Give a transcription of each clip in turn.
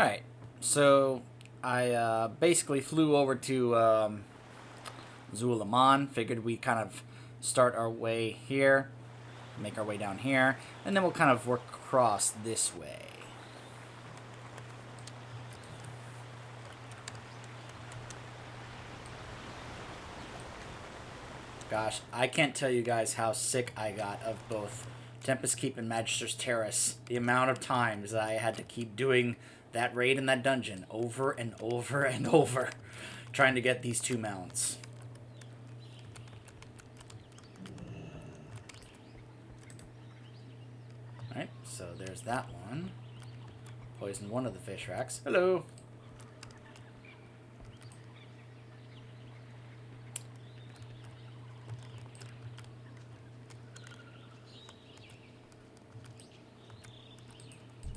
Alright, so I basically flew over to Zulaman. Figured we kind of start our way here, make our way down here, and then we'll kind of work across this way. Gosh, I can't tell you guys how sick I got of both Tempest Keep and Magister's Terrace. The amount of times that I had to keep doing that raid in that dungeon over and over and over, trying to get these two mounts. Alright, so there's that one. Poisoned one of the fish racks. Hello!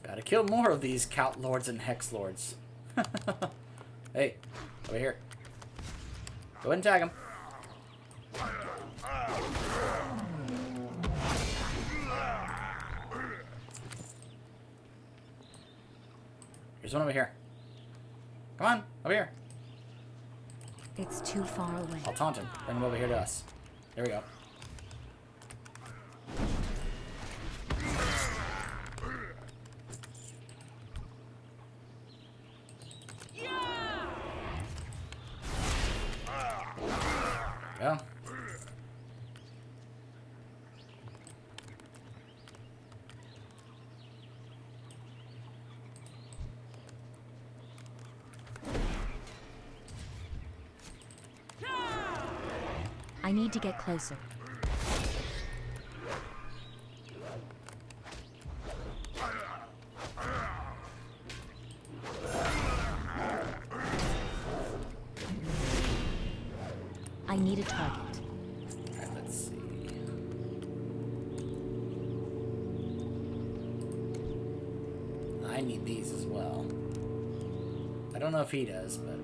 Gotta kill more of these Count Lords and Hex Lords. Hey, over here. Go ahead and tag him. There's one over here. Come on, over here. It's too far away. I'll taunt him. Bring him over here to us. There we go. Go. I need to get closer. I need a target. Alright, let's see. I need these as well. I don't know if he does, but...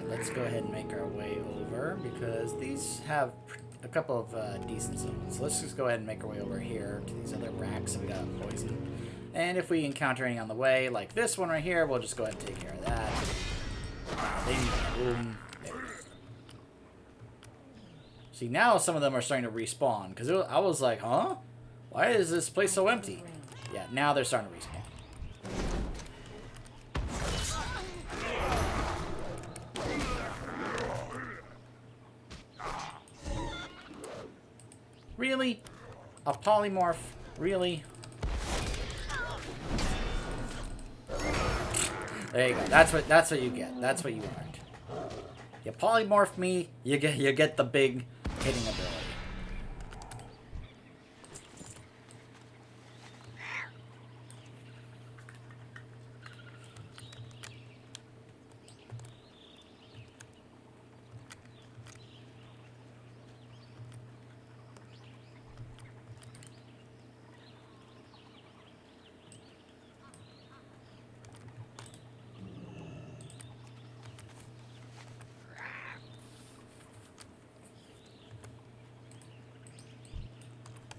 Let's go ahead and make our way over, because these have a couple of decent zones. So let's just go ahead and make our way over here to these other racks that we got poisoned. And if we encounter any on the way, like this one right here, we'll just go ahead and take care of that. They need room. There we go. See, now some of them are starting to respawn, because I was like, huh? Why is this place so empty? Yeah, now they're starting to respawn. Really? A polymorph? Really? There you go. That's what you get. That's what you learned. You polymorph me, you get the big hitting ability.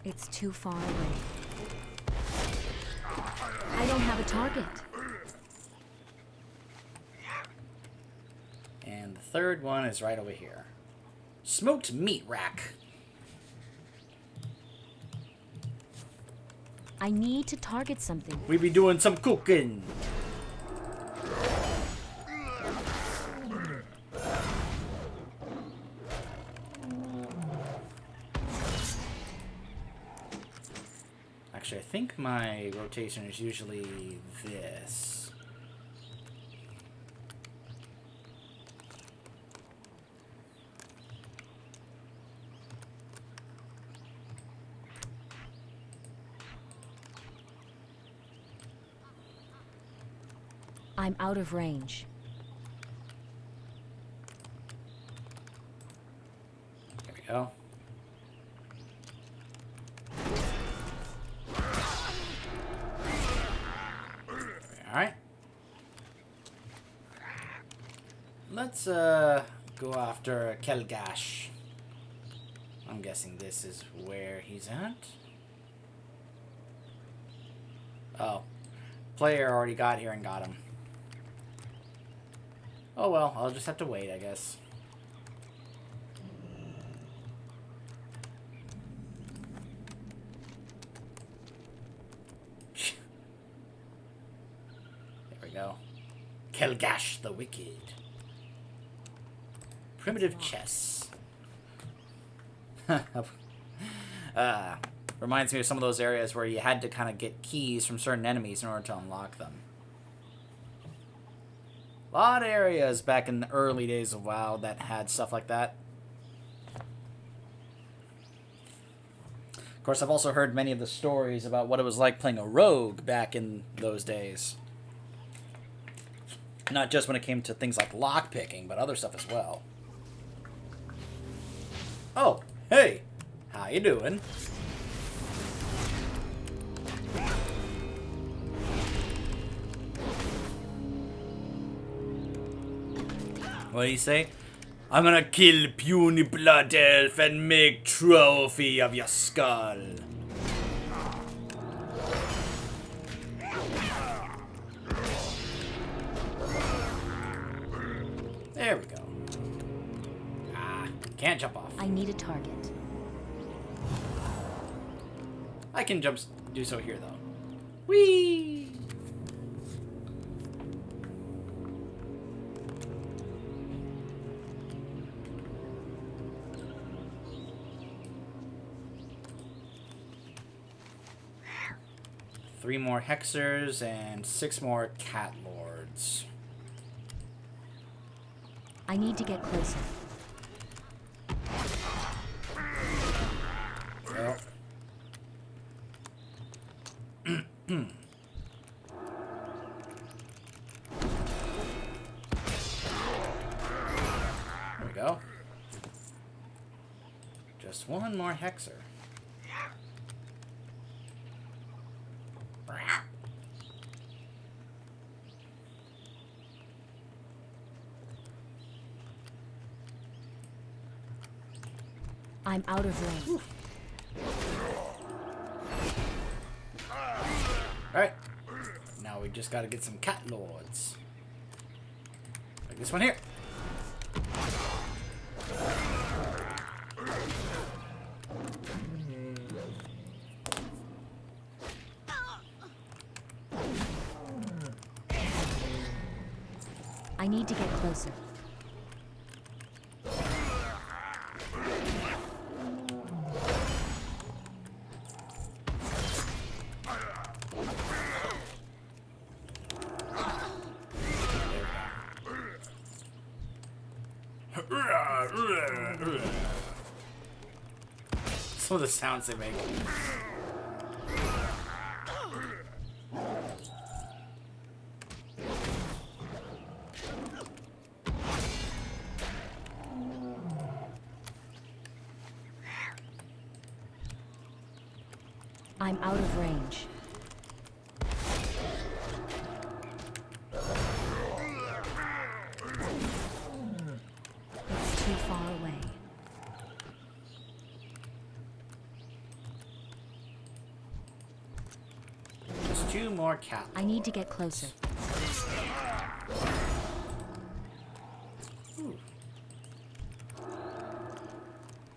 It's too far away. I don't have a target. And the third one is right over here. Smoked meat rack. I need to target something. We be doing some cooking. Actually, I think my rotation is usually this. I'm out of range. There we go. Alright. let's go after Kelgash. I'm guessing this is where he's at. Oh. Player already got here and got him. Oh well, I'll just have to wait, I guess. There we go. Kelgash the Wicked. Primitive chess. Reminds me of some of those areas where you had to kind of get keys from certain enemies in order to unlock them. A lot of areas back in the early days of WoW that had stuff like that. Of course, I've also heard many of the stories about what it was like playing a rogue back in those days. Not just when it came to things like lockpicking, but other stuff as well. Oh, hey! How you doing? What do you say? I'm gonna kill puny blood elf and make trophy of your skull. There we go. Ah, can't jump off. I need a target. I can do so here though. Whee! 3 more Hexers and 6 more Cat Lords. I need to get closer. Well. There we go. Just 1 more Hexer. I'm out of range. Alright. Now we just gotta get some Cat Lords. Like this one here. I need to get closer. Some of the sounds they make. I'm out of range. It's too far away. Just 2 more Cat Lords. I need to get closer. Ooh.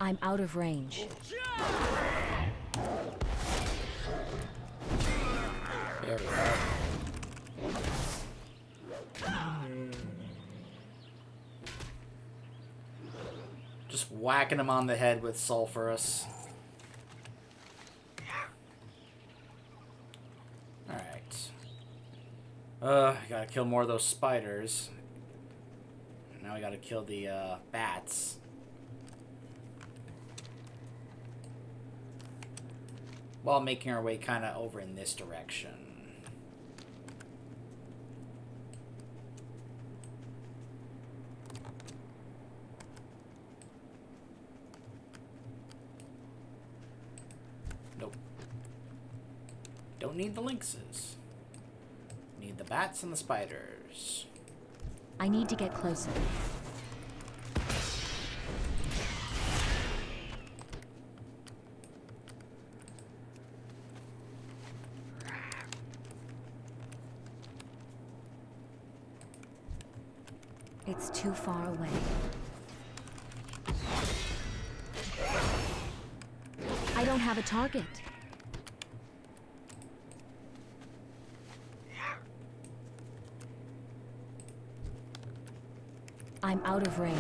I'm out of range. There we go. Just whacking him on the head with sulfurous. Alright. Gotta kill more of those spiders. Now we gotta kill the bats. While making our way kind of over in this direction. Nope. Don't need the lynxes. Need the bats and the spiders. I need to get closer. It's too far away. I don't have a target. I'm out of range.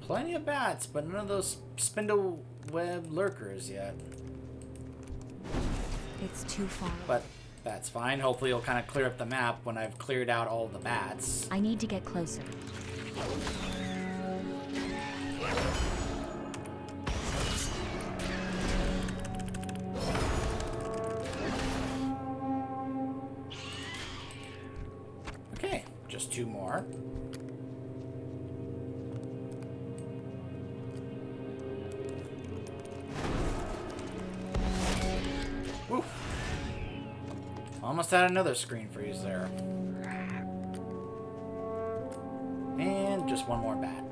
Plenty of bats, but none of those spindle web lurkers yet. It's too far. But that's fine. Hopefully it'll kind of clear up the map when I've cleared out all the bats. I need to get closer. Okay, just 2 more. Woo. Almost had another screen freeze there. And just 1 more bat.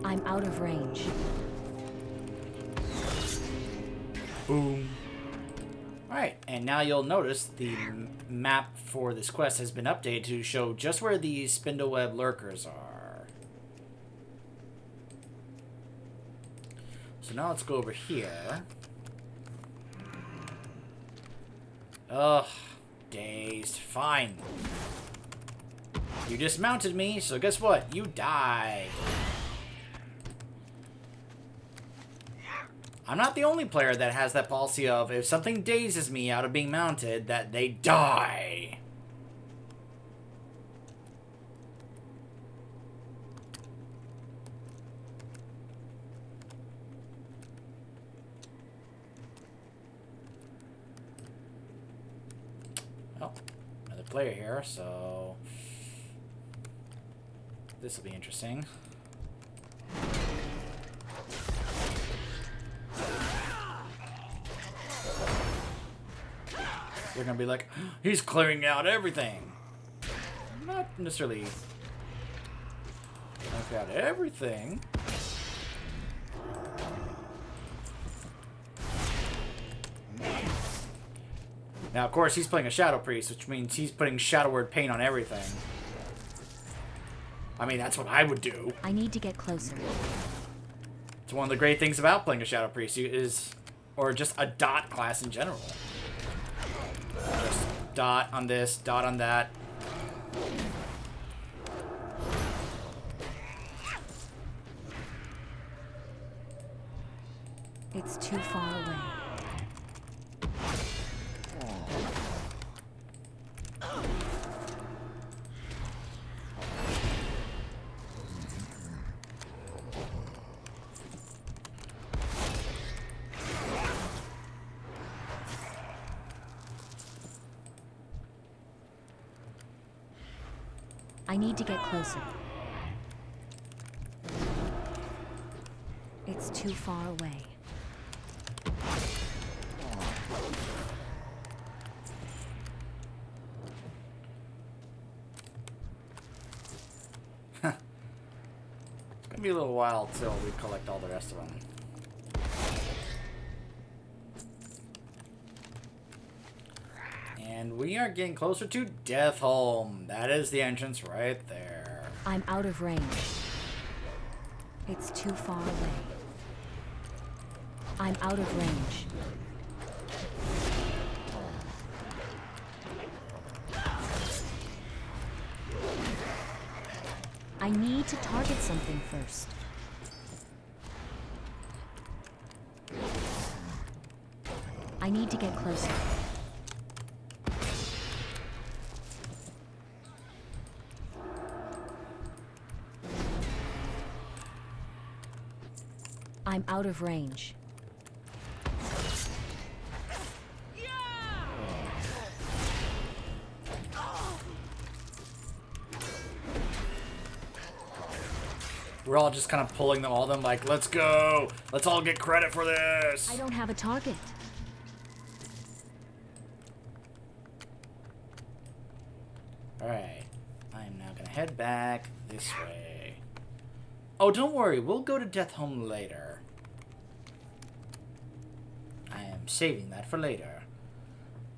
I'm out of range. Boom. Alright, and now you'll notice the map for this quest has been updated to show just where these spindleweb lurkers are. So now let's go over here. Ugh, dazed. Fine. You dismounted me, so guess what? You die. I'm not the only player that has that policy of if something dazes me out of being mounted, that they die. Oh, another player here, so this will be interesting. They're gonna be like, he's clearing out everything. Not necessarily clear out everything. Now, of course, he's playing a Shadow Priest, which means he's putting Shadow Word paint on everything. I mean, that's what I would do. I need to get closer. It's one of the great things about playing a Shadow Priest is, or just a dot class in general. Just dot on this, dot on that. It's too far away. I need to get closer. It's too far away. It's gonna be a little while till we collect all the rest of them. And we are getting closer to Deathholm. That is the entrance right there. I'm out of range. It's too far away. I'm out of range. I need to target something first. I need to get closer. I'm out of range. We're all just kind of pulling all of them like, let's go! Let's all get credit for this! I don't have a target. Alright. I'm now gonna head back this way. Oh, don't worry. We'll go to Death Home later. I am saving that for later.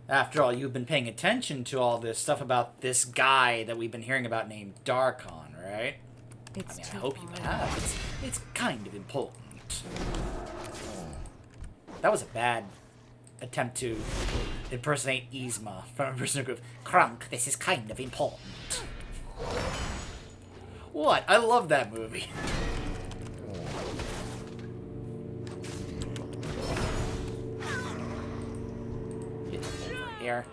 After all, you've been paying attention to all this stuff about this guy that we've been hearing about named Darkon, right? It's I hope you have. It's kind of important. That was a bad attempt to impersonate Yzma from a person who goes, Crunk, this is kind of important. What? I love that movie. Get over here.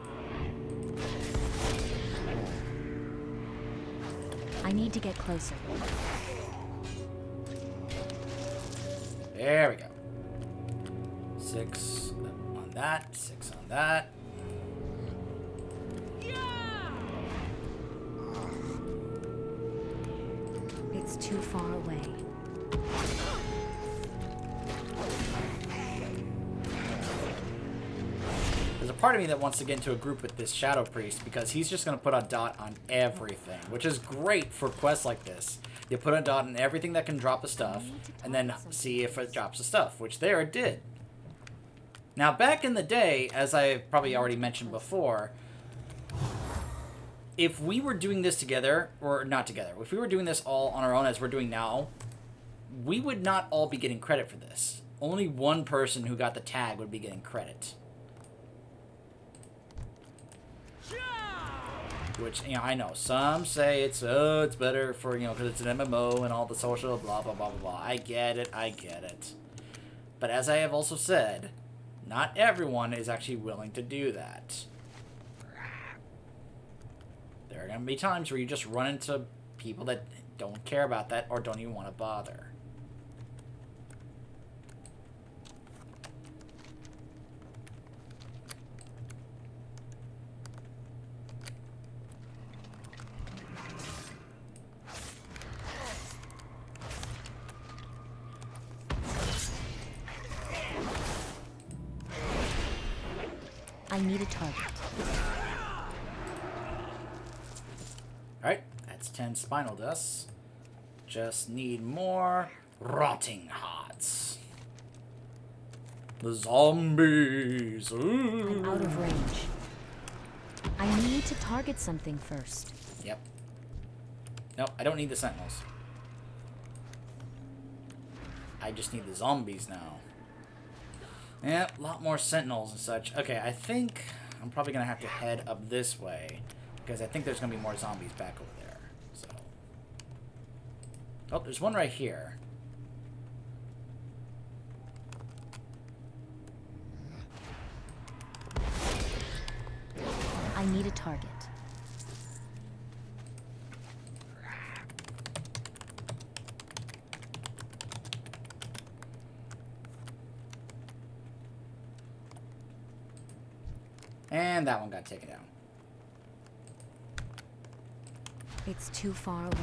I need to get closer. There we go. 6 on that, 6 on that. It's too far away. There's a part of me that wants to get into a group with this Shadow Priest because he's just going to put a dot on everything, which is great for quests like this. You put a dot on everything that can drop the stuff, and then see if it drops the stuff, which there it did. Now, back in the day, as I've probably already mentioned before, if we were doing this together, or not together, if we were doing this all on our own as we're doing now, we would not all be getting credit for this. Only one person who got the tag would be getting credit. Which, you know, I know some say it's better for, you know, because it's an MMO and all the social blah, blah, blah, blah, blah. I get it, I get it. But as I have also said, not everyone is actually willing to do that. There are going to be times where you just run into people that don't care about that or don't even want to bother. I need a target. Alright, that's 10 spinal dust. Just need more rotting hearts. The zombies. Ooh. I'm out of range. I need to target something first. Yep. Nope, I don't need the sentinels. I just need the zombies now. Yep, a lot more sentinels and such. Okay, I think I'm probably going to have to head up this way. Because I think there's going to be more zombies back over there. So. Oh, there's one right here. I need a target. And that one got taken down. It's too far away.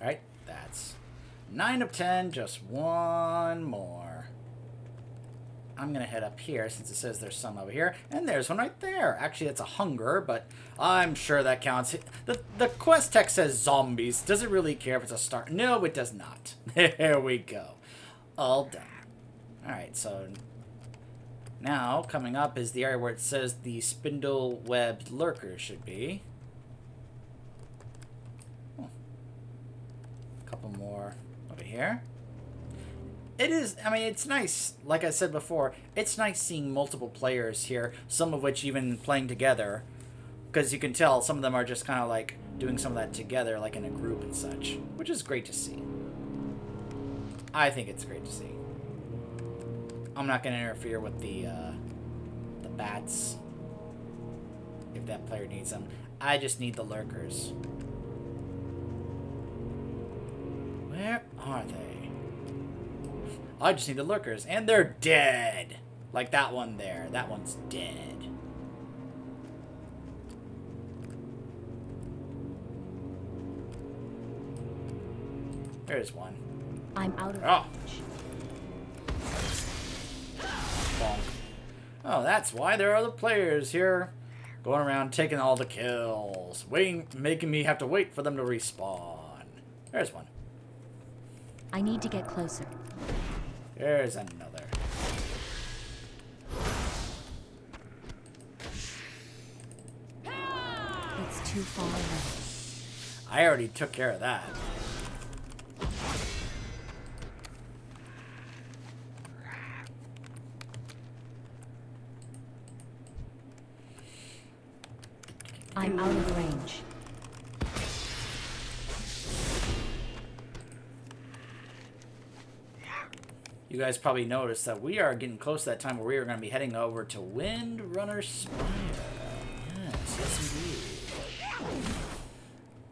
Alright, that's 9 of 10, just one more. I'm going to head up here since it says there's some over here. And there's one right there. Actually, it's a hunger, but I'm sure that counts. The quest text says zombies. Does it really care if it's a star? No, it does not. There we go. All done. Alright, so now coming up is the area where it says the spindle-webbed lurker should be. Oh. A couple more over here. It is, I mean, it's nice, like I said before, it's nice seeing multiple players here, some of which even playing together, because you can tell some of them are just kind of like doing some of that together, like in a group and such, which is great to see. I think it's great to see. I'm not going to interfere with the bats, if that player needs them. I just need the lurkers. I just need the lurkers, and they're dead. Like that one there. That one's dead. There's one. I'm out of Oh. range. Bonk. Oh, that's why there are other players here. Going around taking all the kills. Making me have to wait for them to respawn. There's one. I need to get closer. There's another. It's too far away. I already took care of that. I'm out of range. You guys probably noticed that we are getting close to that time where we are going to be heading over to Windrunner Spire. Yes, indeed.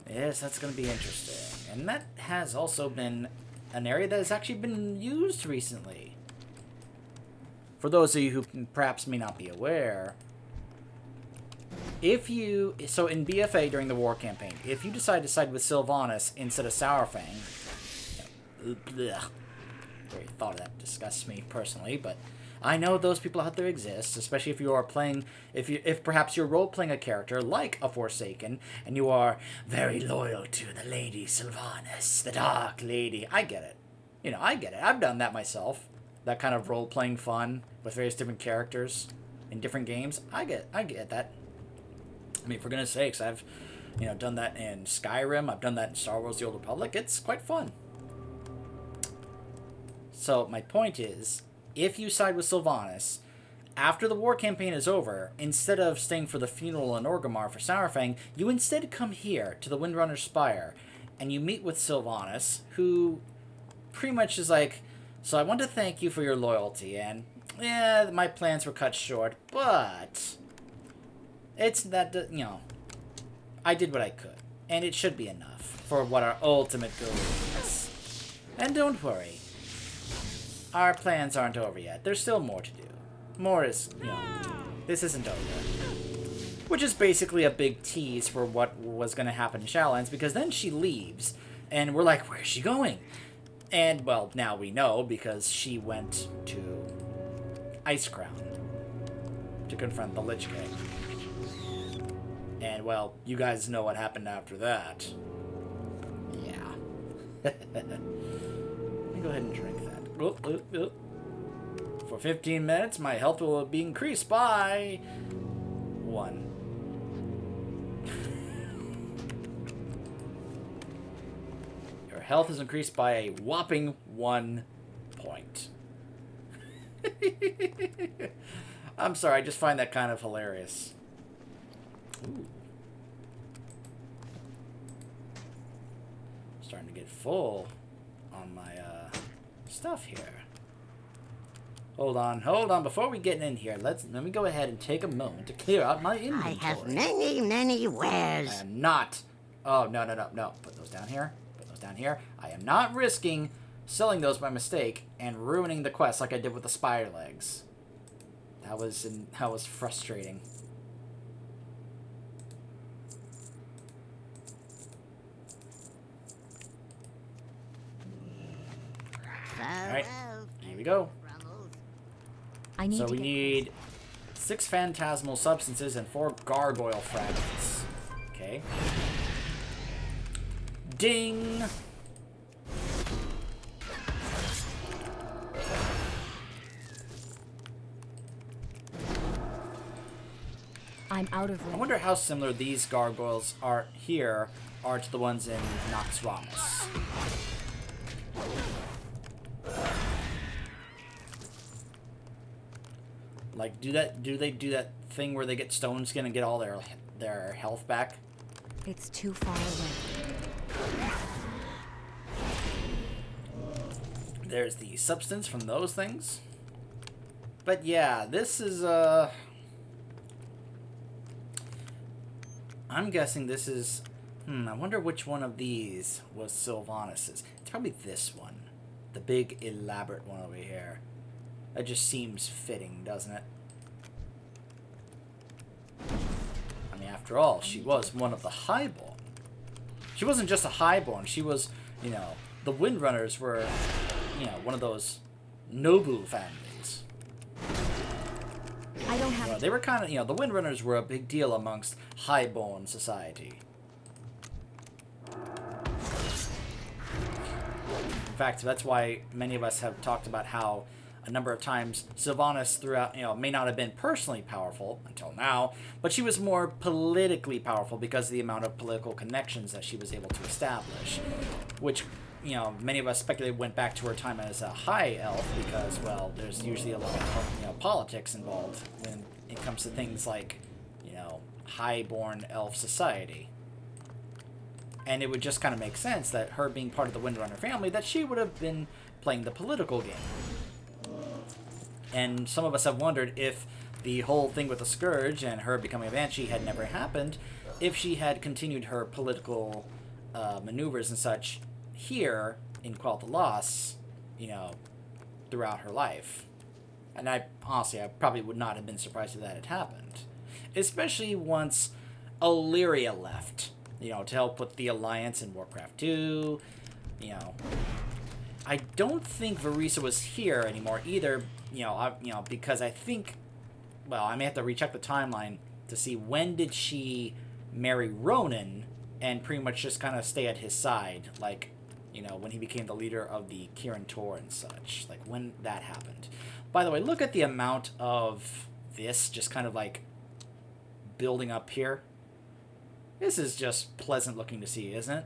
Yes, that's going to be interesting. And that has also been an area that has actually been used recently. For those of you who perhaps may not be aware, so in BFA during the war campaign, if you decide to side with Sylvanas instead of Sourfang, blech, very thought of that disgusts me personally, but I know those people out there exist, especially if you are playing, if perhaps you're role-playing a character like a Forsaken, and you are very loyal to the Lady Sylvanas, the Dark Lady. I get it. You know, I get it. I've done that myself. That kind of role-playing fun with various different characters in different games. I get that. I mean, for goodness sakes, I've, done that in Skyrim. I've done that in Star Wars: The Old Republic. It's quite fun. So my point is, if you side with Sylvanas, after the war campaign is over, instead of staying for the funeral in Orgrimmar for Sourfang, you instead come here to the Windrunner Spire, and you meet with Sylvanas, who pretty much is like, so I want to thank you for your loyalty, and yeah, my plans were cut short, but it's that, I did what I could, and it should be enough for what our ultimate goal is. And don't worry, our plans aren't over yet. There's still more to do. More is, this isn't over. Which is basically a big tease for what was going to happen in Shadowlands, because then she leaves, and we're like, where's she going? And, well, now we know, because she went to Icecrown to confront the Lich King. And, well, you guys know what happened after that. Yeah. Let me go ahead and drink that. For 15 minutes, my health will be increased by 1. Your health is increased by a whopping 1 point. I'm sorry, I just find that kind of hilarious. Ooh. Starting to get full on my stuff here. Hold on. Before we get in here, let me go ahead and take a moment to clear out my inventory. I have many wares. I am not. Oh, no. Put those down here. I am not risking selling those by mistake and ruining the quest like I did with the spider legs. That was frustrating. Alright, here we go. I need So to we get need 6 phantasmal substances and 4 gargoyle fragments. Okay. Ding! I'm out of I range. wonder how similar these gargoyles are to the ones in Nox Ramus. Like, do they do that thing where they get stone skin and get all their health back? It's too far away. There's the substance from those things. But yeah, this is I'm guessing this is I wonder which one of these was Sylvanas's. It's probably this one. The big elaborate one over here. That just seems fitting, doesn't it? I mean, after all, she was one of the Highborn. She wasn't just a Highborn. She was, you know, the Windrunners were, you know, one of those noble families. I don't have. You know, they were kind of, you know, the Windrunners were a big deal amongst Highborn society. In fact, that's why many of us have talked about how a number of times Sylvanas throughout, you know, may not have been personally powerful until now, but she was more politically powerful because of the amount of political connections that she was able to establish, which, you know, many of us speculate went back to her time as a high elf because, well, there's usually a lot of, you know, politics involved when it comes to things like, you know, highborn elf society. And it would just kind of make sense that her being part of the Windrunner family, that she would have been playing the political game. And some of us have wondered if the whole thing with the Scourge and her becoming a Banshee had never happened, if she had continued her political maneuvers and such here in Quell the Lost, you know, throughout her life. And I probably would not have been surprised if that had happened. Especially once Illyria left, you know, to help with the Alliance in Warcraft 2, you know. I don't think Varisa was here anymore either, you know, because I think, well, I may have to recheck the timeline to see when did she marry Ronan and pretty much just kind of stay at his side, like, you know, when he became the leader of the Kirin Tor and such, like when that happened. By the way, look at the amount of this just kind of like building up here. This is just pleasant looking to see, isn't it?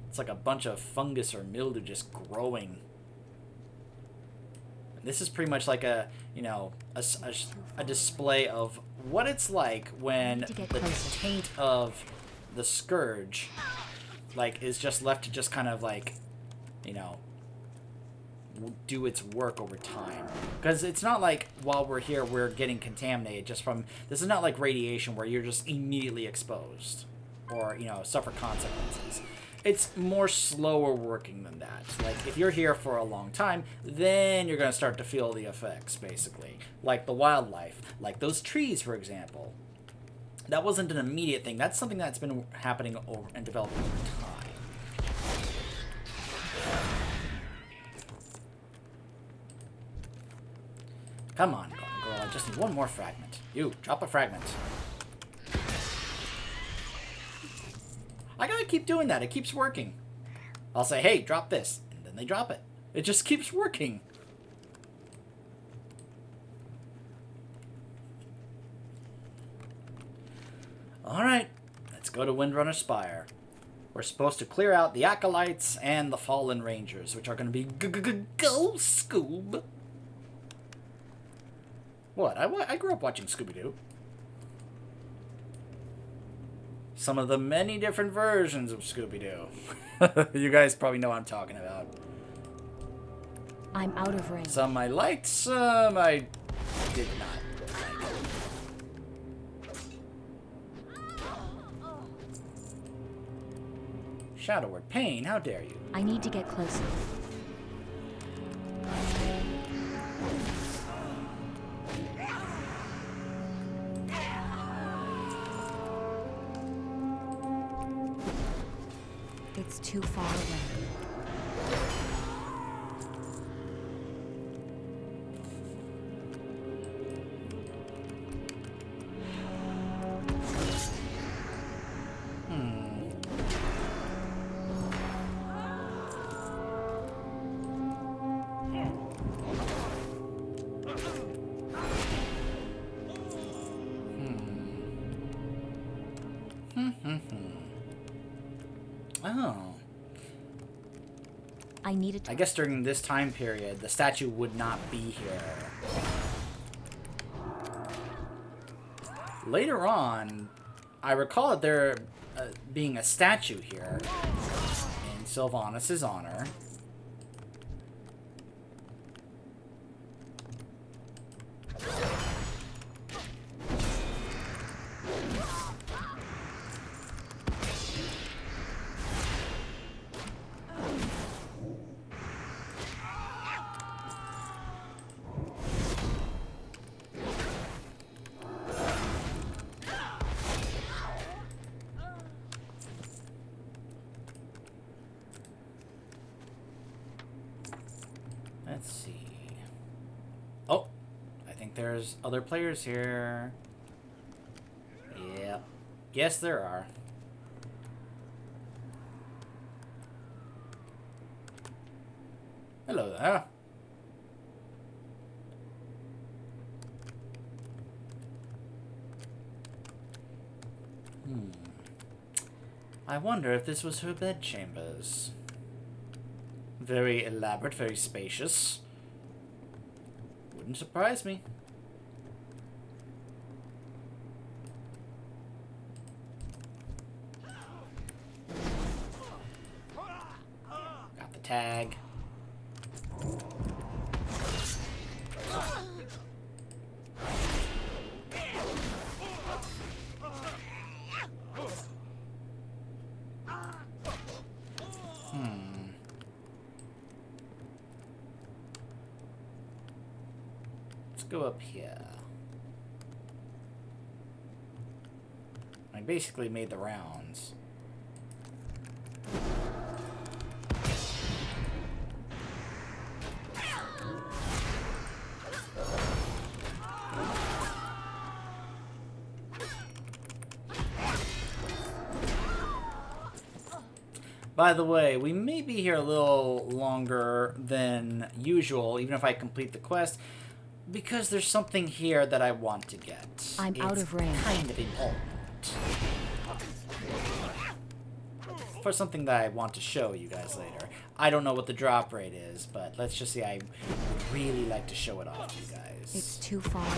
It's like a bunch of fungus or mildew just growing. And this is pretty much like a, you know, a display of what it's like when the taint of the Scourge, like, is just left to just kind of like, you know, do its work over time. Because it's not like while we're here we're getting contaminated just from, this is not like radiation where you're just immediately exposed or, you know, suffer consequences. It's more slower working than that. Like, if you're here for a long time, then you're going to start to feel the effects, basically. Like the wildlife. Like those trees, for example. That wasn't an immediate thing. That's something that's been happening over and developing over time. Come on, girl. I just need one more fragment. You, drop a fragment. I gotta keep doing that. It keeps working. I'll say, hey, drop this. And then they drop it. It just keeps working. Alright. Let's go to Windrunner Spire. We're supposed to clear out the Acolytes and the Fallen Rangers, which are going to be go Scoob. What? I grew up watching Scooby-Doo. Some of the many different versions of Scooby-Doo. You guys probably know what I'm talking about. I'm out of range. Some I liked, some I did not like. Shadow Word Pain, how dare you? I need to get closer. It's too far away. Oh. I needed to. I guess during this time period, the statue would not be here. Later on, I recall that there being a statue here in Sylvanas' honor. Let's see. Oh, I think there's other players here. Yep. Yes, there are. Hello there. I wonder if this was her bedchambers. Very elaborate, very spacious. Wouldn't surprise me. Got the tag. Go up here. I basically made the rounds. By the way, we may be here a little longer than usual, even if I complete the quest, because there's something here that I want to get. I'm out of range. Kind of important. For something that I want to show you guys later. I don't know what the drop rate is, but let's just say I really like to show it off to you guys. It's too far away.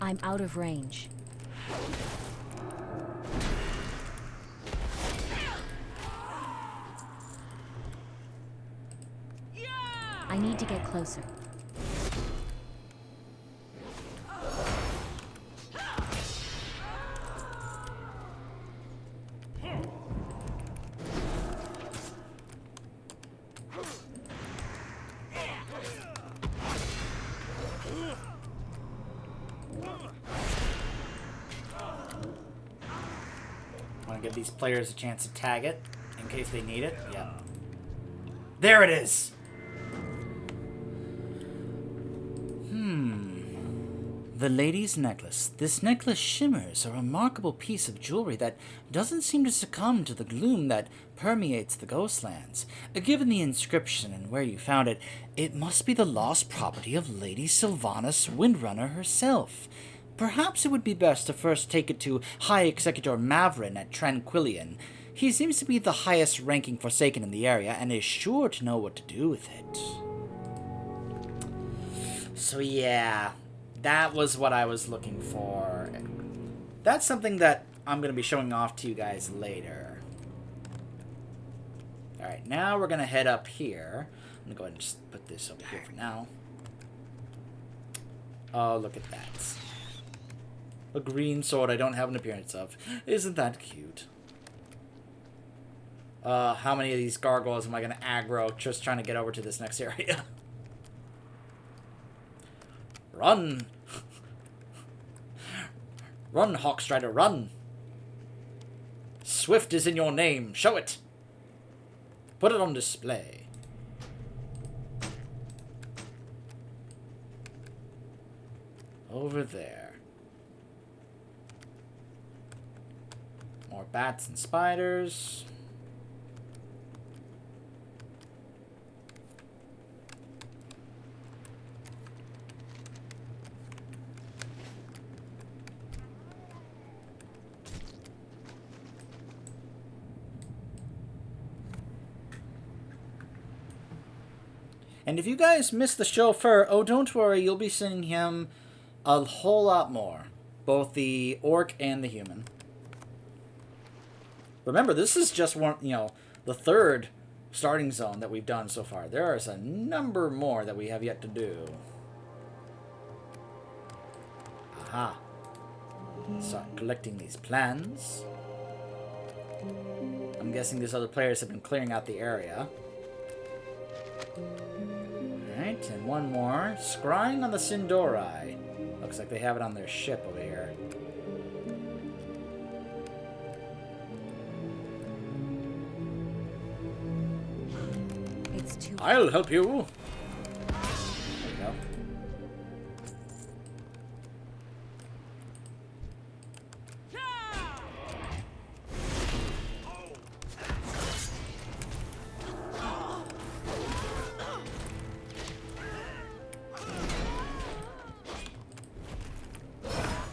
I'm out of range. I need to get closer. Give these players a chance to tag it in case they need it. Yeah. There it is. The lady's necklace. This necklace shimmers, a remarkable piece of jewelry that doesn't seem to succumb to the gloom that permeates the Ghostlands. Given the inscription and where you found it, it must be the lost property of Lady Sylvanas Windrunner herself. Perhaps it would be best to first take it to High Executor Mavrin at Tranquillian. He seems to be the highest-ranking Forsaken in the area, and is sure to know what to do with it. So yeah, that was what I was looking for. That's something that I'm going to be showing off to you guys later. Alright, now we're going to head up here. I'm going to go ahead and just put this over here for now. Oh, look at that. A green sword I don't have an appearance of. Isn't that cute? How many of these gargoyles am I going to aggro just trying to get over to this next area? Run! Run, Hawkstrider, run! Swift is in your name. Show it! Put it on display. Over there. More bats and spiders. And if you guys missed the chauffeur, oh, don't worry, you'll be seeing him A whole lot more. Both the orc and the human. Remember, this is just one, the third starting zone that we've done so far. There is a number more that we have yet to do. Aha. Start collecting these plans. I'm guessing these other players have been clearing out the area. Alright, and one more. Scrying on the Sindori. Looks like they have it on their ship over here. It's too. I'll help you. There we go.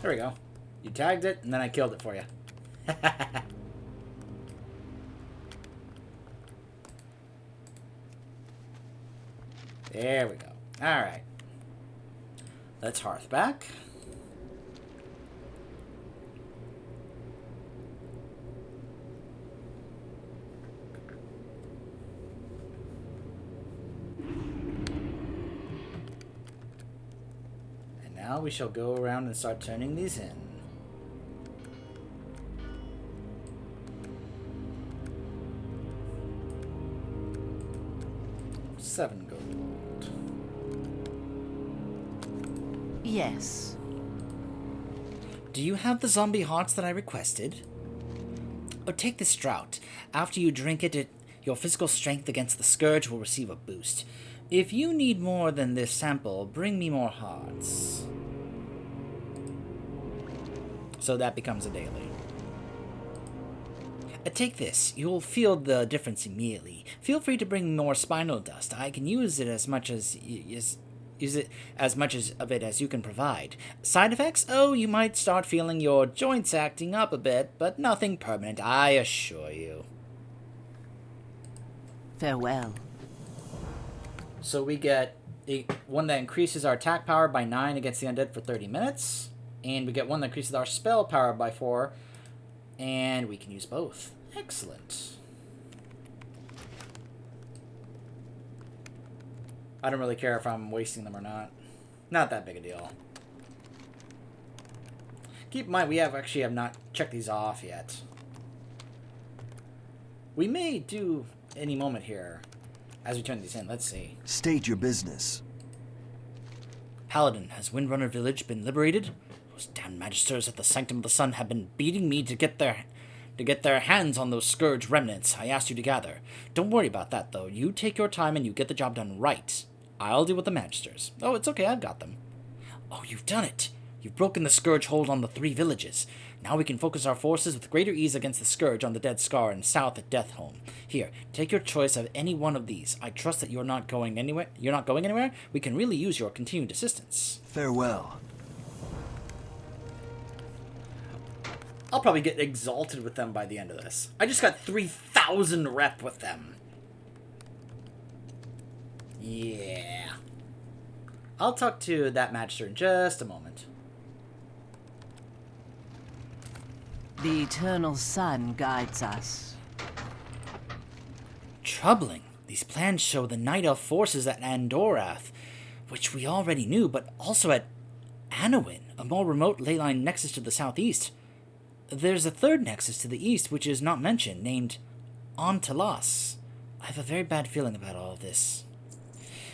There we go. You tagged it, and then I killed it for you. There we go. Alright. Let's hearth back. And now we shall go around and start turning these in. $7 gold. Yes. Do you have the zombie hearts that I requested? Oh, take this draught. After you drink it, your physical strength against the scourge will receive a boost. If you need more than this sample, bring me more hearts. So that becomes a daily. Take this. You'll feel the difference immediately. Feel free to bring more spinal dust. I can use it as much as of it as you can provide. Side effects? Oh, you might start feeling your joints acting up a bit, but nothing permanent, I assure you. Farewell. So we get one that increases our attack power by 9 against the undead for 30 minutes, and we get one that increases our spell power by 4, and we can use both. Excellent. I don't really care if I'm wasting them or not. Not that big a deal. Keep in mind, we actually have not checked these off yet. We may do any moment here as we turn these in. Let's see. State your business. Paladin, has Windrunner Village been liberated? Those damn magisters at the Sanctum of the Sun have been beating me to get their hands on those scourge remnants I asked you to gather. Don't worry about that, though. You take your time and you get the job done right. I'll deal with the magisters. Oh, it's okay, I've got them. Oh, you've done it. You've broken the scourge hold on the 3 villages. Now we can focus our forces with greater ease against the scourge on the Dead Scar and south at Deathholm. Here, take your choice of any one of these. I trust that you're not going anywhere. We can really use your continued assistance. Farewell. I'll probably get exalted with them by the end of this. I just got 3,000 rep with them. Yeah. I'll talk to that magister in just a moment. The eternal sun guides us. Troubling. These plans show the Night Elf forces at Andorath, which we already knew, but also at Anowin, a more remote leyline nexus to the southeast. There's a third nexus to the east, which is not mentioned, named Ontalas. I have a very bad feeling about all of this.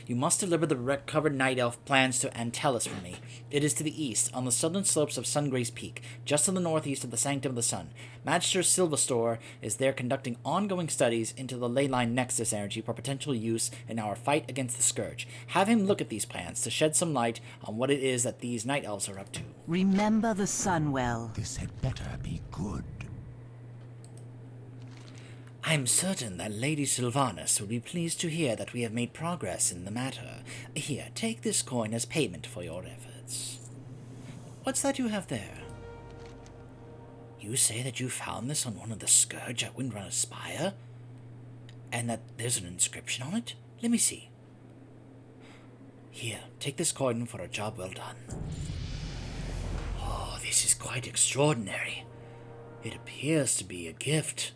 You must deliver the recovered Night Elf plans to Antalis for me. It is to the east, on the southern slopes of Sungrace Peak, just to the northeast of the Sanctum of the Sun. Magister Silvestor is there conducting ongoing studies into the leyline nexus energy for potential use in our fight against the Scourge. Have him look at these plans to shed some light on what it is that these Night Elves are up to. Remember the sun well. This had better be good. I'm certain that Lady Sylvanas will be pleased to hear that we have made progress in the matter. Here, take this coin as payment for your efforts. What's that you have there? You say that you found this on one of the Scourge at Windrunner's Spire? And that there's an inscription on it? Let me see. Here, take this coin for a job well done. this is quite extraordinary. It appears to be a gift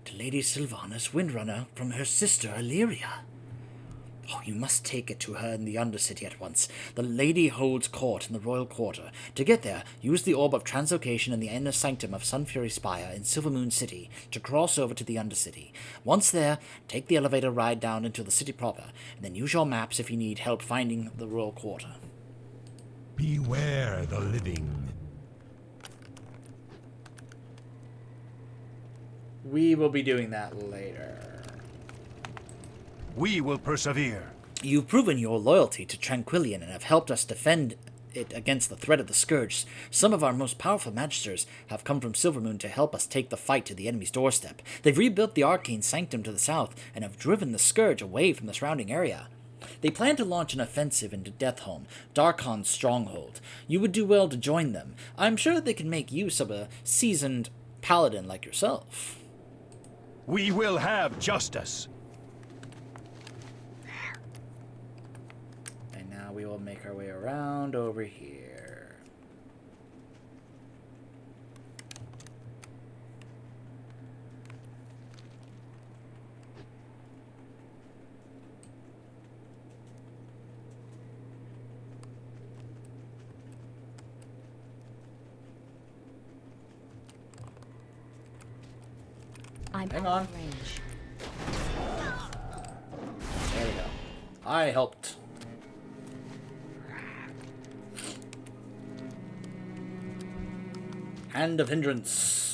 to Lady Sylvanas Windrunner from her sister Illyria. Oh, you must take it to her in the Undercity at once. The lady holds court in the royal quarter. To get there, use the Orb of Translocation in the inner sanctum of Sunfury Spire in Silvermoon City to cross over to the Undercity. Once there, take the elevator ride down into the city proper, and then use your maps if you need help finding the royal quarter. Beware the living. We will be doing that later. We will persevere. You've proven your loyalty to Tranquillian and have helped us defend it against the threat of the Scourge. Some of our most powerful magisters have come from Silvermoon to help us take the fight to the enemy's doorstep. They've rebuilt the Arcane Sanctum to the south and have driven the Scourge away from the surrounding area. They plan to launch an offensive into Deathhome, Darkon's stronghold. You would do well to join them. I'm sure they can make use of a seasoned paladin like yourself. We will have justice. And now we will make our way around over here. I'm Hang out on. of range. There we go. I helped. Hand of Hindrance.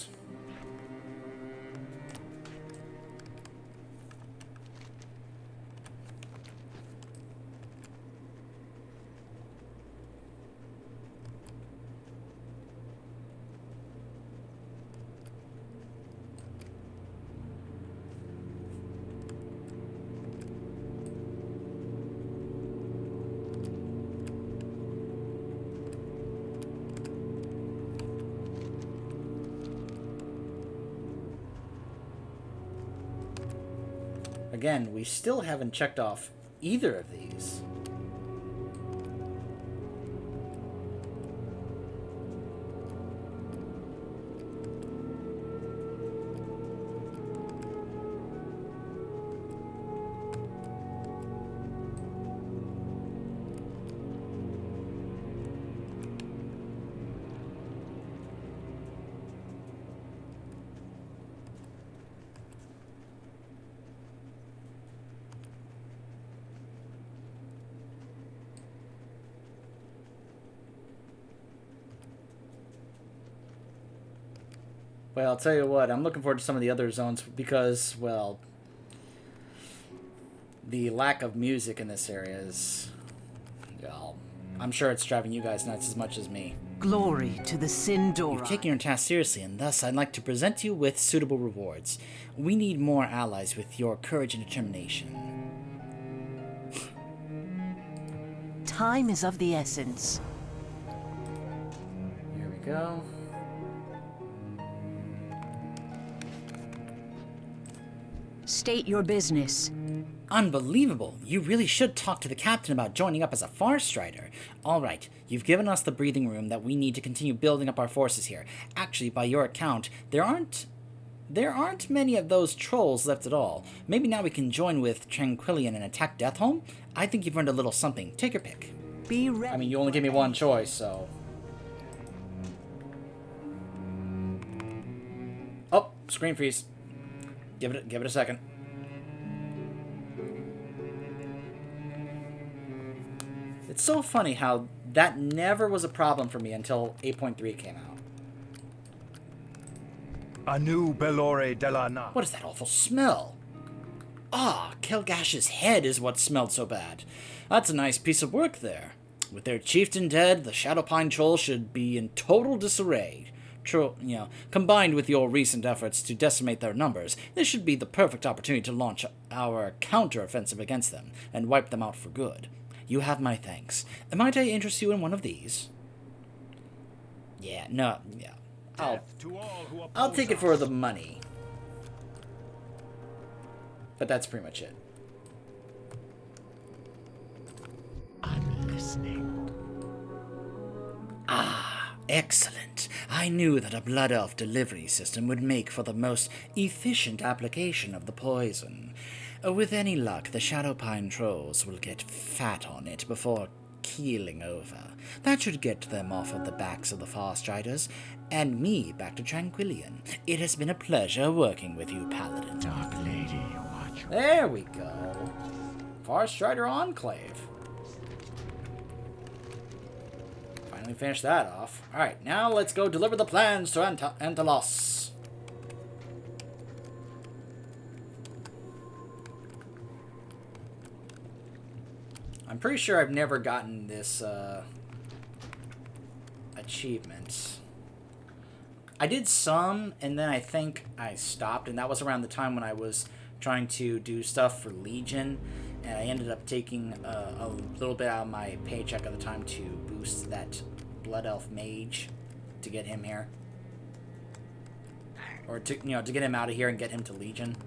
Again, we still haven't checked off either of these. Well, I'll tell you what, I'm looking forward to some of the other zones because, well, the lack of music in this area is, well, I'm sure it's driving you guys nuts as much as me. Glory to the Sindora. You've taken your task seriously, and thus I'd like to present you with suitable rewards. We need more allies with your courage and determination. Time is of the essence. Here we go. State your business. Unbelievable. You really should talk to the captain about joining up as a Far Strider. Alright, you've given us the breathing room that we need to continue building up our forces here. Actually, by your account, there aren't many of those trolls left at all. Maybe now we can join with Tranquillian and attack Deathhome? I think you've earned a little something. Take your pick. Be ready. I mean, you only gave me one choice, so... Oh, screen freeze. Give it a second. It's so funny how that never was a problem for me until 8.3 came out. Anu Belore de la Na. What is that awful smell? Ah, Kelgash's head is what smelled so bad. That's a nice piece of work there. With their chieftain dead, the Shadowpine Troll should be in total disarray. Combined with your recent efforts to decimate their numbers, this should be the perfect opportunity to launch our counter-offensive against them and wipe them out for good. You have my thanks. Might I interest you in one of these? Yeah, no, yeah. I'll take it for the money. But that's pretty much it. I'm listening. Ah, Excellent. I knew that a Blood Elf delivery system would make for the most efficient application of the poison. With any luck, the Shadowpine trolls will get fat on it before keeling over. That should get them off of the backs of the Farstriders, and me back to Tranquillion. It has been a pleasure working with you, Paladin. Dark Lady, watch. There we go. Farstrider Enclave. Finally finished that off. Alright, now let's go deliver the plans to Antelos. I'm pretty sure I've never gotten this achievement. I did some, and then I think I stopped, and that was around the time when I was trying to do stuff for Legion, and I ended up taking a little bit out of my paycheck at the time to boost that Blood Elf Mage to get him here. Or to get him out of here and get him to Legion.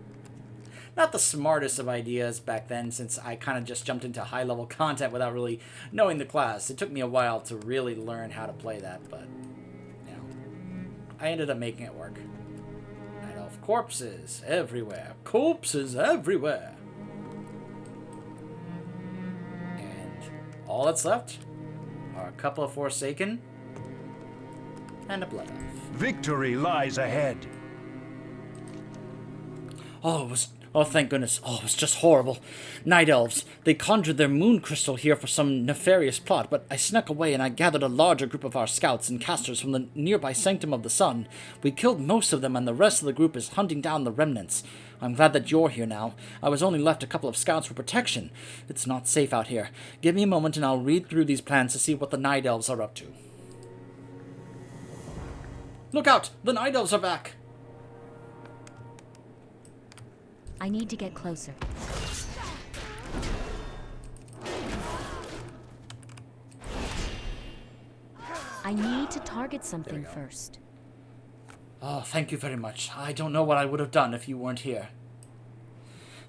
Not the smartest of ideas back then, since I kind of just jumped into high-level content without really knowing the class. It took me a while to really learn how to play that, but, I ended up making it work. Night Elf corpses everywhere. Corpses everywhere! And all that's left are a couple of Forsaken and a Blood Elf. Victory lies ahead. Oh, thank goodness. Oh, it was just horrible. Night Elves. They conjured their moon crystal here for some nefarious plot, but I snuck away and I gathered a larger group of our scouts and casters from the nearby Sanctum of the Sun. We killed most of them, and the rest of the group is hunting down the remnants. I'm glad that you're here now. I was only left a couple of scouts for protection. It's not safe out here. Give me a moment and I'll read through these plans to see what the Night Elves are up to. Look out! The Night Elves are back! I need to get closer. I need to target something first. Oh, thank you very much. I don't know what I would have done if you weren't here.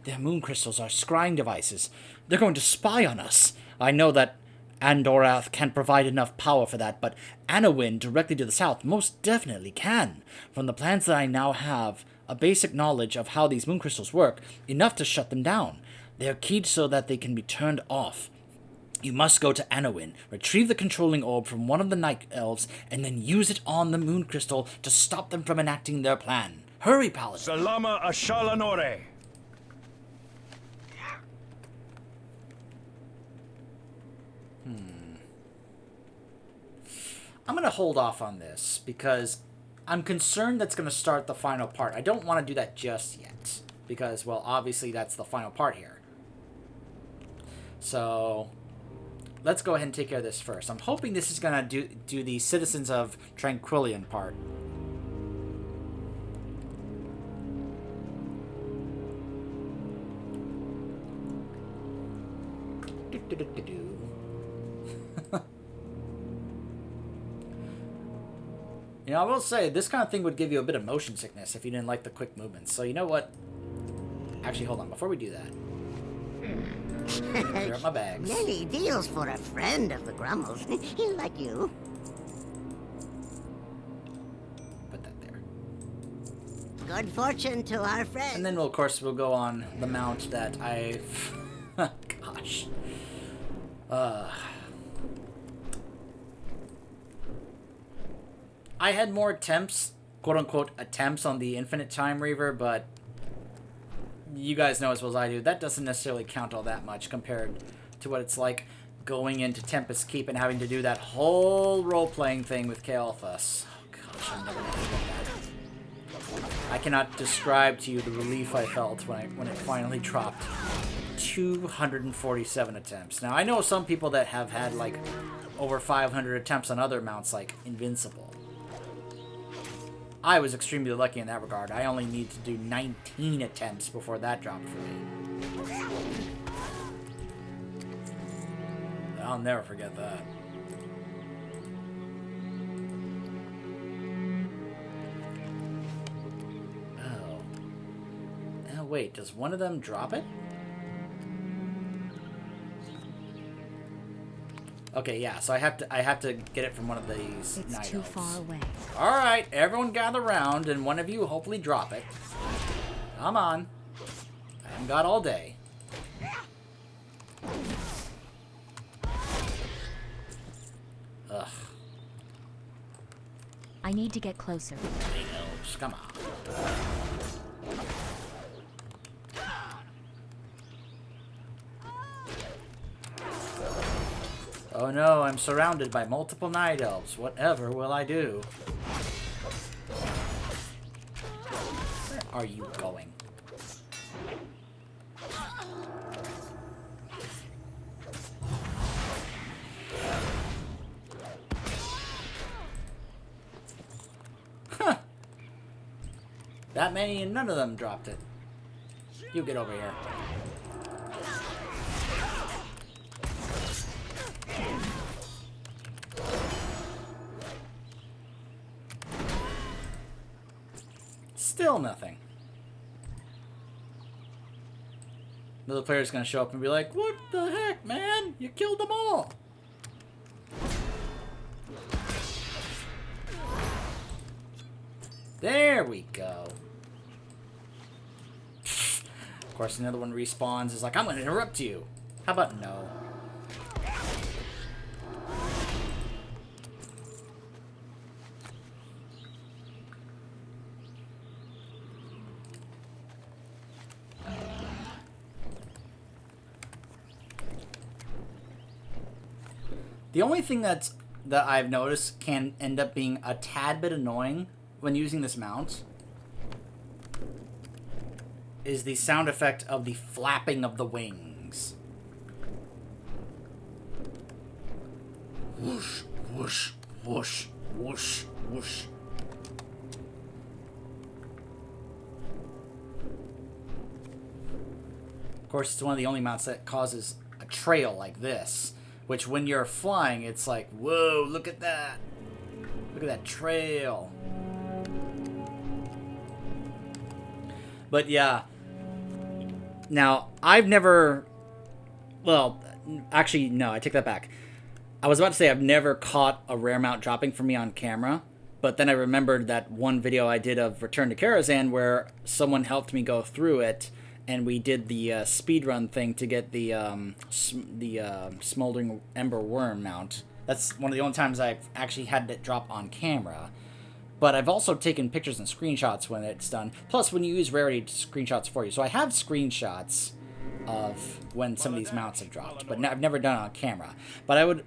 Their moon crystals are scrying devices. They're going to spy on us. I know that Andorath can't provide enough power for that, but Anowin, directly to the south, most definitely can. From the plans that I now have, a basic knowledge of how these moon crystals work, enough to shut them down. They are keyed so that they can be turned off. You must go to Anowin, retrieve the controlling orb from one of the Night Elves, and then use it on the moon crystal to stop them from enacting their plan. Hurry, Paladin! Salama Ashalanore. I'm going to hold off on this, because I'm concerned that's going to start the final part. I don't want to do that just yet, because, well, obviously that's the final part here. So, let's go ahead and take care of this first. I'm hoping this is going to do the Citizens of Tranquillion part. You know, I will say, this kind of thing would give you a bit of motion sickness if you didn't like the quick movements. So, you know what? Actually, hold on. Before we do that, clear up my bags. Many deals for a friend of the Grummles, like you. Put that there. Good fortune to our friend. And then, of course, we'll go on the mount that I... Gosh. I had more attempts, quote-unquote attempts, on the Infinite Time Reaver, but you guys know as well as I do, that doesn't necessarily count all that much compared to what it's like going into Tempest Keep and having to do that whole role-playing thing with Kael'thas. Oh gosh, I'm never gonna forget that. I cannot describe to you the relief I felt when it finally dropped. 247 attempts. Now, I know some people that have had, like, over 500 attempts on other mounts, like Invincible. I was extremely lucky in that regard. I only need to do 19 attempts before that dropped for me. I'll never forget that. Oh. Oh, wait. Does one of them drop it? Okay, yeah. So I have to get it from one of these It's night too elves. far away. All right, everyone gather round, and one of you hopefully drop it. Come on. I haven't got all day. Ugh. I need to get closer. Night elves, come on. Oh no, I'm surrounded by multiple night elves. Whatever will I do? Where are you going? Huh. That many and none of them dropped it. You get over here. Still nothing. Another player's gonna show up and be like, "What the heck, man? You killed them all!" There we go. Of course, another one respawns. Is like, "I'm gonna interrupt you." How about no? The only thing that I've noticed can end up being a tad bit annoying when using this mount is the sound effect of the flapping of the wings. Whoosh, whoosh, whoosh, whoosh, whoosh. Of course, it's one of the only mounts that causes a trail like this. Which, when you're flying, it's like, whoa, look at that. Look at that trail. But yeah. Now, I've never... Well, actually, no, I take that back. I was about to say I've never caught a rare mount dropping for me on camera. But then I remembered that one video I did of Return to Karazhan where someone helped me go through it. And we did the speedrun thing to get the Smoldering Ember Worm mount. That's one of the only times I've actually had it drop on camera. But I've also taken pictures and screenshots when it's done. Plus, when you use Rarity screenshots for you. So I have screenshots of when some of these mounts have dropped. But I've never done it on camera. But I would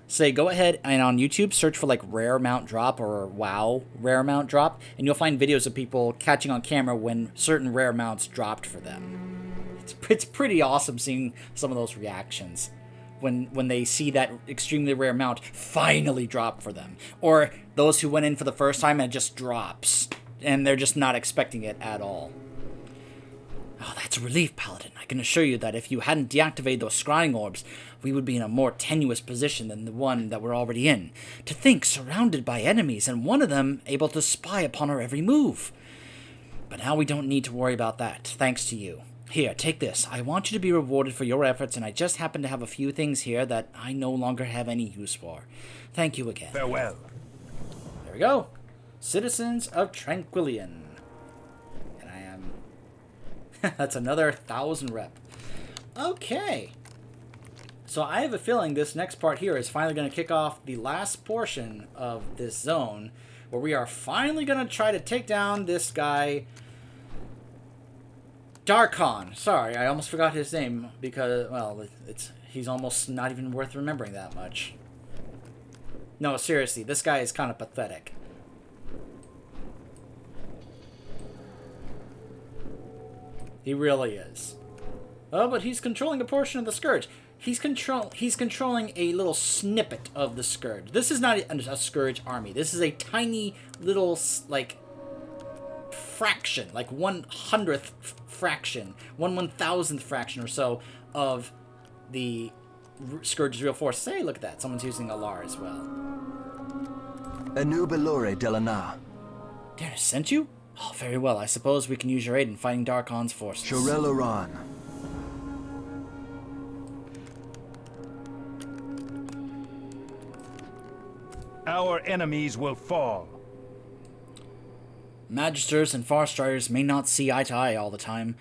say go ahead and on YouTube search for like rare mount drop or WoW rare mount drop, and you'll find videos of people catching on camera when certain rare mounts dropped for them. It's pretty awesome seeing some of those reactions when they see that extremely rare mount finally drop for them, or those who went in for the first time and it just drops and they're just not expecting it at all. Oh, that's a relief, Paladin. I can assure you that if you hadn't deactivated those scrying orbs, we would be in a more tenuous position than the one that we're already in. To think, surrounded by enemies, and one of them able to spy upon our every move. But now we don't need to worry about that, thanks to you. Here, take this. I want you to be rewarded for your efforts, and I just happen to have a few things here that I no longer have any use for. Thank you again. Farewell. There we go. Citizens of Tranquillion. And I am... That's another 1,000 rep. Okay. So I have a feeling this next part here is finally going to kick off the last portion of this zone, where we are finally going to try to take down this guy, Darkon. Sorry, I almost forgot his name because, well, he's almost not even worth remembering that much. No, seriously, this guy is kind of pathetic. He really is. Oh, but he's controlling a portion of the Scourge. He's controlling a little snippet of the Scourge. This is not a Scourge army. This is a tiny little, like, fraction, like 1/100th fraction, 1/1000th fraction or so of the Scourge's real force. Hey, look at that. Someone's using Alar as well. Anu Belore Delana. Darius sent you? Oh, very well. I suppose we can use your aid in fighting Darkon's forces. Shorel Oran. our enemies will fall. Magisters and Farstriders may not see eye to eye all the time,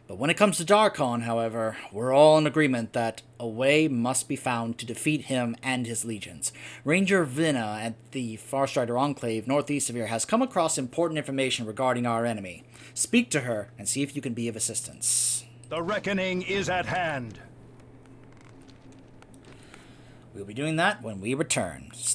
but when it comes to Darkon, however, we're all in agreement that a way must be found to defeat him and his legions. Ranger Vinna at the Farstrider Enclave northeast of here has come across important information regarding our enemy. Speak to her and see if you can be of assistance. The reckoning is at hand. We'll be doing that when we return. Stay